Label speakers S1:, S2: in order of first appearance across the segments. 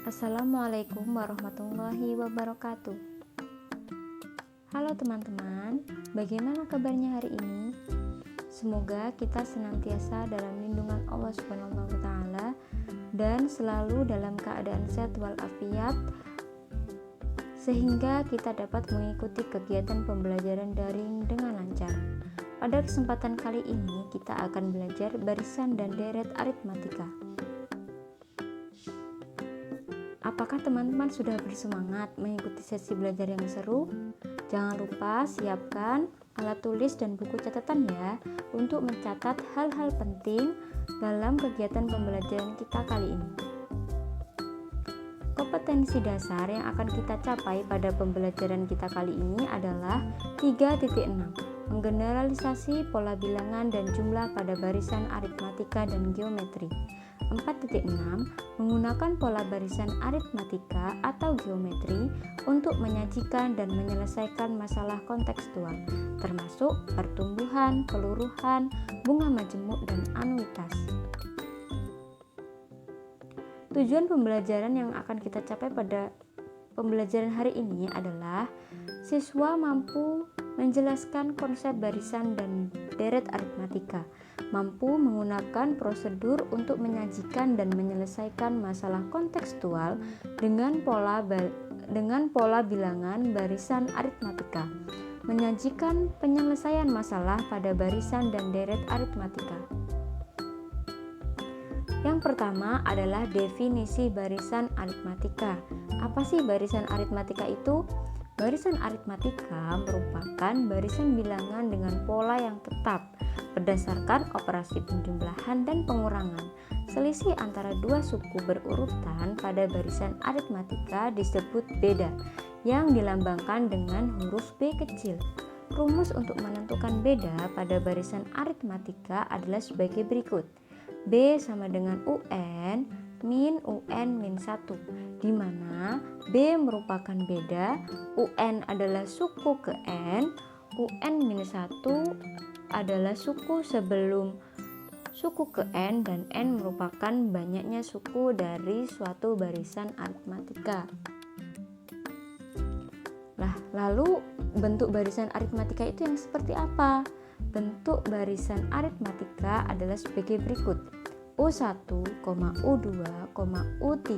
S1: Assalamualaikum warahmatullahi wabarakatuh. Halo teman-teman, bagaimana kabarnya hari ini? Semoga kita senantiasa dalam lindungan Allah Subhanahu wa taala dan selalu dalam keadaan sehat walafiat sehingga kita dapat mengikuti kegiatan pembelajaran daring dengan lancar. Pada kesempatan kali ini kita akan belajar barisan dan deret aritmatika. Apakah teman-teman sudah bersemangat mengikuti sesi belajar yang seru? Jangan lupa siapkan alat tulis dan buku catatan ya untuk mencatat hal-hal penting dalam kegiatan pembelajaran kita kali ini. Kompetensi dasar yang akan kita capai pada pembelajaran kita kali ini adalah 3.6, menggeneralisasi pola bilangan dan jumlah pada barisan aritmatika dan geometri. 4.6, menggunakan pola barisan aritmatika atau geometri untuk menyajikan dan menyelesaikan masalah kontekstual, termasuk pertumbuhan, peluruhan, bunga majemuk, dan anuitas. Tujuan pembelajaran yang akan kita capai pada pembelajaran hari ini adalah siswa mampu menjelaskan konsep barisan dan deret aritmatika, mampu menggunakan prosedur untuk menyajikan dan menyelesaikan masalah kontekstual dengan pola bilangan barisan aritmatika, menyajikan penyelesaian masalah pada barisan dan deret aritmatika. Yang pertama adalah definisi barisan aritmatika. Apa sih barisan aritmatika itu? Barisan aritmatika merupakan barisan bilangan dengan pola yang tetap berdasarkan operasi penjumlahan dan pengurangan. Selisih antara dua suku berurutan pada barisan aritmatika disebut beda, yang dilambangkan dengan huruf B kecil. Rumus untuk menentukan beda pada barisan aritmatika adalah sebagai berikut. B sama dengan UN min UN min 1, di mana B merupakan beda, UN adalah suku ke N, UN min 1 adalah suku sebelum suku ke N, dan N merupakan banyaknya suku dari suatu barisan aritmatika. Lalu bentuk barisan aritmatika itu yang seperti apa? Bentuk barisan aritmatika adalah sebagai berikut. U1, U2, U3,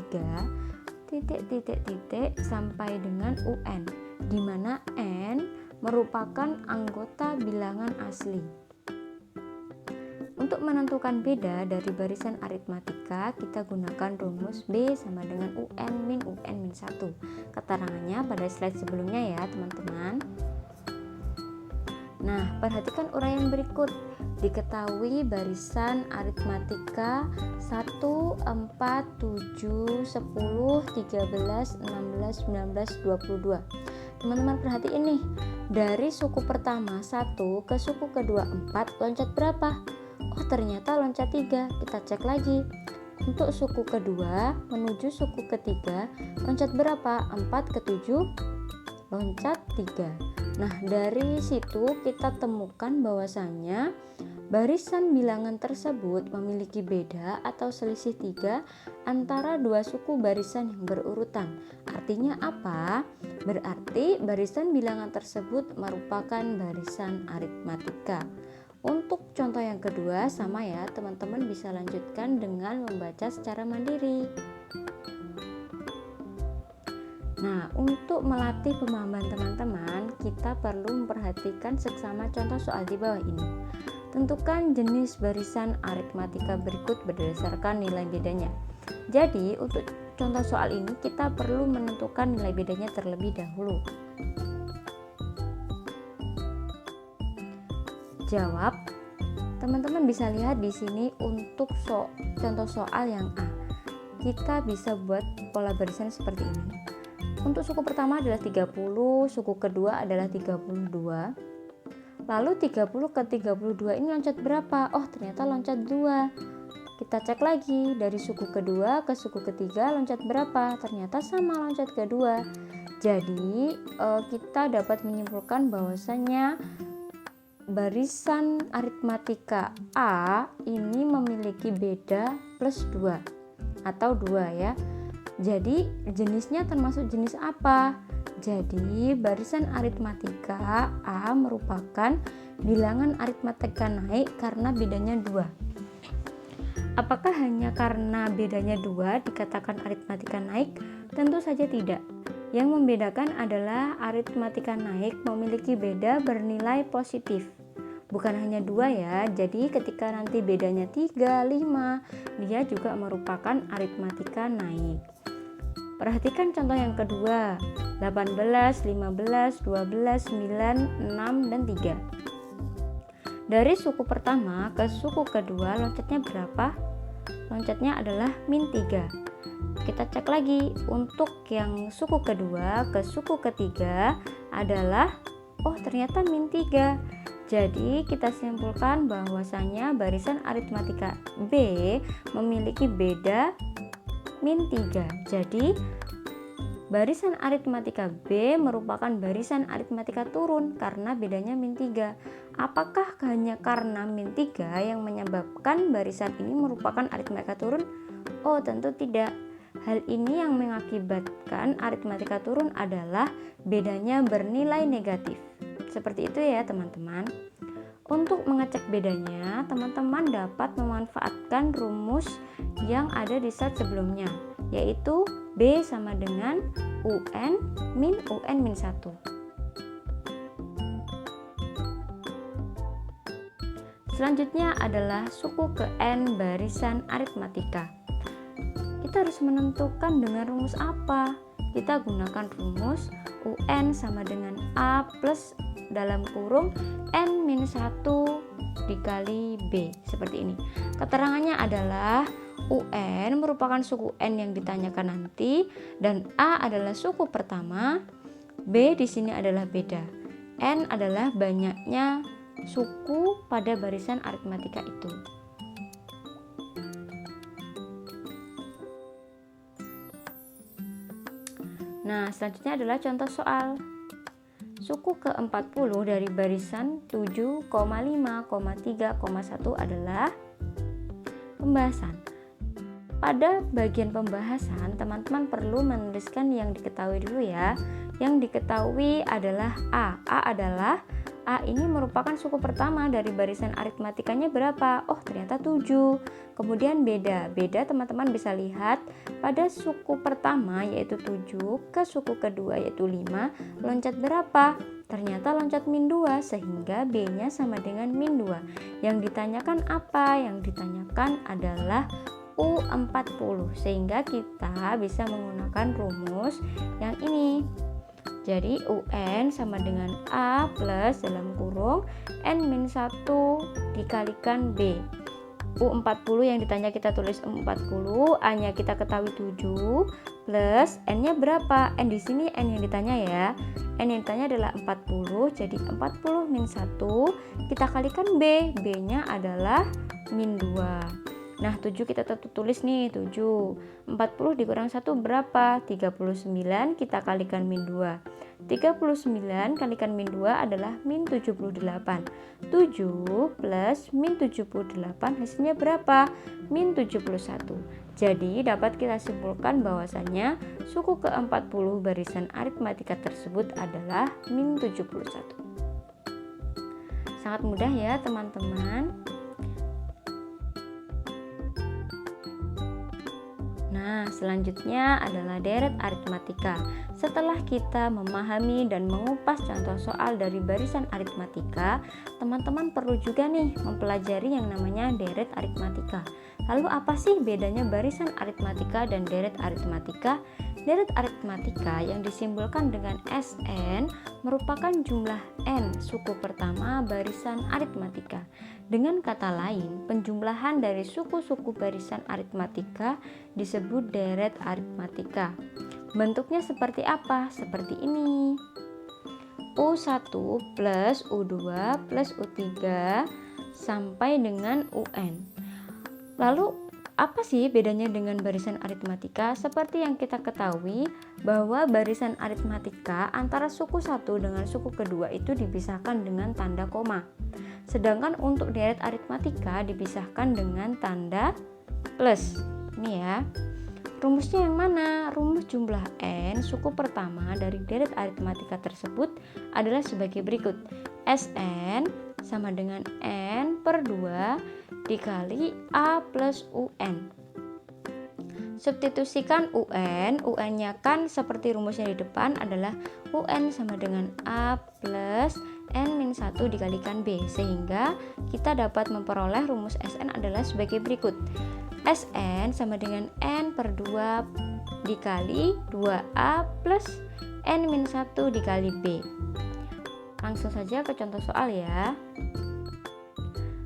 S1: titik sampai dengan UN, di mana N merupakan anggota bilangan asli. Untuk menentukan beda dari barisan aritmatika, kita gunakan rumus B sama dengan UN min UN min 1. Keterangannya pada slide sebelumnya ya teman-teman. Nah, perhatikan uraian berikut. Diketahui barisan aritmatika 1, 4, 7, 10, 13, 16, 19, 22. Teman-teman perhatiin nih, dari suku pertama 1 ke suku kedua 4 loncat berapa? Oh ternyata loncat 3, kita cek lagi. Untuk suku kedua menuju suku ketiga loncat berapa? 4 ke 7 loncat 3. Nah, dari situ kita temukan bahwasannya barisan bilangan tersebut memiliki beda atau selisih 3 antara dua suku barisan yang berurutan. Artinya apa? Berarti barisan bilangan tersebut merupakan barisan aritmatika. Untuk contoh yang kedua sama ya, teman-teman bisa lanjutkan dengan membaca secara mandiri. Nah, untuk melatih pemahaman teman-teman, kita perlu memperhatikan seksama contoh soal di bawah ini. Tentukan jenis barisan aritmatika berikut berdasarkan nilai bedanya. Jadi, untuk contoh soal ini kita perlu menentukan nilai bedanya terlebih dahulu. Jawab. Teman-teman bisa lihat di sini untuk contoh soal yang A. Kita bisa buat pola barisan seperti ini. Untuk suku pertama adalah 30, suku kedua adalah 32. Lalu 30 ke 32 ini loncat berapa? Oh ternyata loncat 2. Kita cek lagi, dari suku kedua ke suku ketiga loncat berapa? Ternyata sama, loncat kedua. Jadi kita dapat menyimpulkan bahwasannya barisan aritmatika A ini memiliki beda plus 2 atau 2 ya. Jadi jenisnya termasuk jenis apa? Jadi barisan aritmatika A merupakan bilangan aritmatika naik karena bedanya 2. Apakah hanya karena bedanya 2 dikatakan aritmatika naik? Tentu saja tidak. Yang membedakan adalah aritmatika naik memiliki beda bernilai positif. Bukan hanya 2 ya, jadi ketika nanti bedanya 3, 5, dia juga merupakan aritmatika naik. Perhatikan contoh yang kedua, 18, 15, 12, 9, 6, dan 3. Dari suku pertama ke suku kedua loncatnya berapa? Loncatnya adalah min 3. Kita cek lagi, untuk yang suku kedua ke suku ketiga adalah, ternyata min 3. Jadi kita simpulkan bahwasanya barisan aritmatika B memiliki beda min 3. Jadi barisan aritmatika B merupakan barisan aritmatika turun karena bedanya min 3. Apakah hanya karena min 3 yang menyebabkan barisan ini merupakan aritmatika turun? Tentu tidak. Hal ini yang mengakibatkan aritmatika turun adalah bedanya bernilai negatif. Seperti itu ya teman-teman. Untuk mengecek bedanya, teman-teman dapat memanfaatkan rumus yang ada di slide sebelumnya, yaitu B sama dengan UN min UN min 1. Selanjutnya adalah suku ke N barisan aritmatika. Kita harus menentukan dengan rumus apa? Kita gunakan rumus UN sama dengan A plus dalam kurung N-1 dikali B, seperti ini. Keterangannya adalah UN merupakan suku N yang ditanyakan nanti, dan A adalah suku pertama, B di sini adalah beda. N adalah banyaknya suku pada barisan aritmatika itu. Nah, selanjutnya adalah contoh soal. Suku ke-40 dari barisan 7,5,3,1 adalah pembahasan. Pada bagian pembahasan, teman-teman perlu menuliskan yang diketahui dulu ya. Yang diketahui adalah A. A ini merupakan suku pertama dari barisan aritmatikanya berapa? Ternyata 7. Kemudian beda teman-teman bisa lihat pada suku pertama yaitu 7 ke suku kedua yaitu 5, loncat berapa? Ternyata loncat min 2, sehingga B-nya sama dengan min 2. Yang ditanyakan apa? Yang ditanyakan adalah U40, sehingga kita bisa menggunakan rumus yang ini. Jadi UN sama dengan A plus dalam kurung N-1 dikalikan B. U40 yang ditanya kita tulis U40, A-nya kita ketahui 7 plus N-nya berapa? N di sini N yang ditanya ya. N yang ditanya adalah 40, jadi 40 min 1 kita kalikan B. B-nya adalah min 2. Nah, 7 kita tulis nih, 7. 40 dikurang 1 berapa? 39, kita kalikan min 2. 39 kalikan min 2 adalah min 78. 7 plus min 78 hasilnya berapa? Min 71. Jadi, dapat kita simpulkan bahwasanya suku ke-40 barisan aritmatika tersebut adalah min 71. Sangat mudah ya, teman-teman. Nah, selanjutnya adalah deret aritmatika. Setelah kita memahami dan mengupas contoh soal dari barisan aritmatika, teman-teman perlu juga nih mempelajari yang namanya deret aritmatika. Lalu apa sih bedanya barisan aritmatika dan deret aritmatika? Deret aritmatika yang disimbolkan dengan SN merupakan jumlah N suku pertama barisan aritmatika. Dengan kata lain, penjumlahan dari suku-suku barisan aritmatika disebut deret aritmatika. Bentuknya seperti apa? Seperti ini. U1 plus U2 plus U3 sampai dengan UN. Lalu apa sih bedanya dengan barisan aritmatika? Seperti yang kita ketahui bahwa barisan aritmatika antara suku satu dengan suku kedua itu dipisahkan dengan tanda koma. Sedangkan untuk deret aritmatika dipisahkan dengan tanda plus. Ini ya. Rumusnya yang mana? Rumus jumlah n suku pertama dari deret aritmatika tersebut adalah sebagai berikut. Sn sama dengan n per 2 dikali a plus un. Substitusikan UN-nya kan seperti rumusnya di depan adalah UN sama dengan A plus N-1 dikalikan B, sehingga kita dapat memperoleh rumus SN adalah sebagai berikut. SN sama dengan N per 2 dikali 2A plus N-1 dikali B. Langsung saja ke contoh soal ya.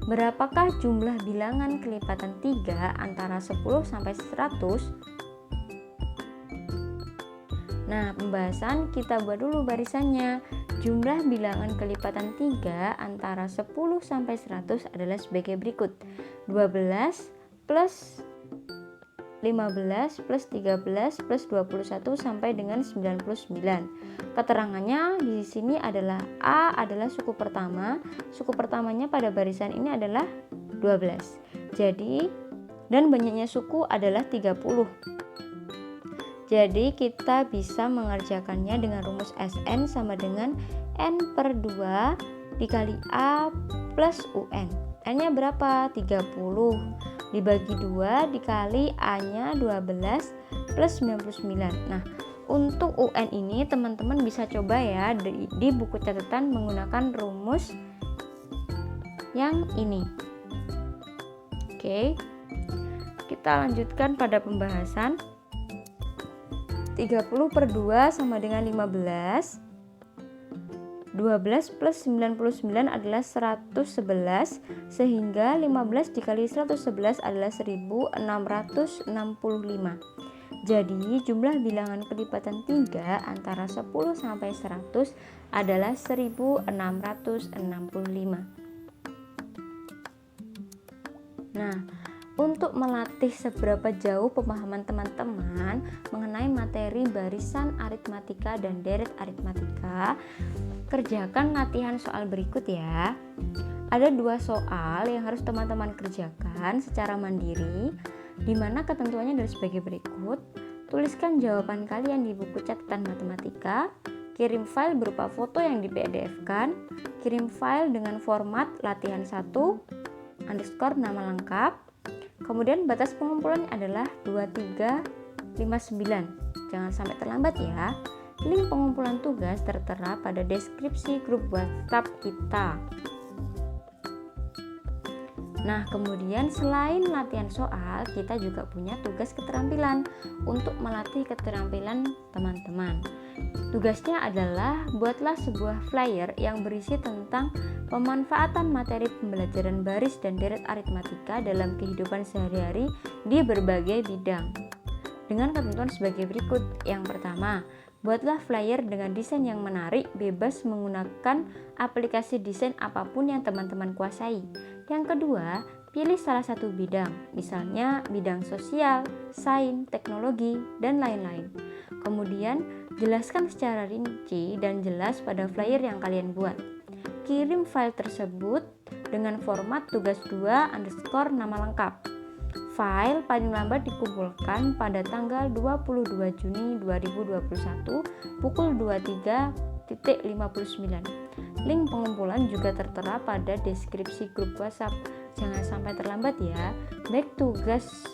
S1: Berapakah jumlah bilangan kelipatan 3 antara 10 sampai 100? Nah, pembahasan kita buat dulu barisannya. Jumlah bilangan kelipatan 3 antara 10 sampai 100 adalah sebagai berikut. 12 plus 15 plus 13 plus 21 sampai dengan 99. Keterangannya di sini adalah A adalah suku pertama. Suku pertamanya pada barisan ini adalah 12. Jadi dan banyaknya suku adalah 30. Jadi kita bisa mengerjakannya dengan rumus SN sama dengan N per 2 dikali A plus UN. N-nya berapa? 30. Dibagi 2 dikali A-nya 12 plus 99. Nah, untuk UN ini teman-teman bisa coba ya di buku catatan menggunakan rumus yang ini. Oke. Kita lanjutkan pada pembahasan. 30 per 2 sama dengan 15. 12 plus 99 adalah 111, sehingga 15 dikali 111 adalah 1665. Jadi jumlah bilangan kelipatan 3 antara 10 sampai 100 adalah 1665. Nah, untuk melatih seberapa jauh pemahaman teman-teman mengenai materi barisan aritmatika dan deret aritmatika, kerjakan latihan soal berikut ya. Ada 2 soal yang harus teman-teman kerjakan secara mandiri, di mana ketentuannya adalah sebagai berikut. Tuliskan jawaban kalian di buku catatan matematika, kirim file berupa foto yang di PDF-kan, kirim file dengan format latihan 1 underscore nama lengkap. Kemudian batas pengumpulan adalah 2359. Jangan sampai terlambat ya. Link pengumpulan tugas tertera pada deskripsi grup WhatsApp kita. Nah, kemudian selain latihan soal, kita juga punya tugas keterampilan untuk melatih keterampilan teman-teman. Tugasnya adalah buatlah sebuah flyer yang berisi tentang pemanfaatan materi pembelajaran baris dan deret aritmatika dalam kehidupan sehari-hari di berbagai bidang. Dengan ketentuan sebagai berikut. Yang pertama, buatlah flyer dengan desain yang menarik, bebas menggunakan aplikasi desain apapun yang teman-teman kuasai. Yang kedua, pilih salah satu bidang, misalnya bidang sosial, sains, teknologi, dan lain-lain. Kemudian, jelaskan secara rinci dan jelas pada flyer yang kalian buat. Kirim file tersebut dengan format tugas 2 underscore nama lengkap. File paling lambat dikumpulkan pada tanggal 22 Juni 2021 pukul 23.59. Link pengumpulan juga tertera pada deskripsi grup WhatsApp. Jangan sampai terlambat ya. Baik tugas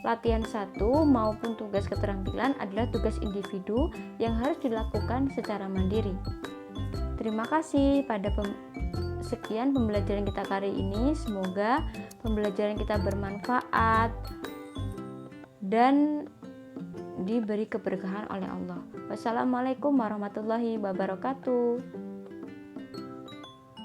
S1: latihan 1 maupun tugas keterampilan adalah tugas individu yang harus dilakukan secara mandiri. Terima kasih sekian pembelajaran kita kali ini. Semoga pembelajaran kita bermanfaat dan diberi keberkahan oleh Allah. Wassalamualaikum warahmatullahi wabarakatuh.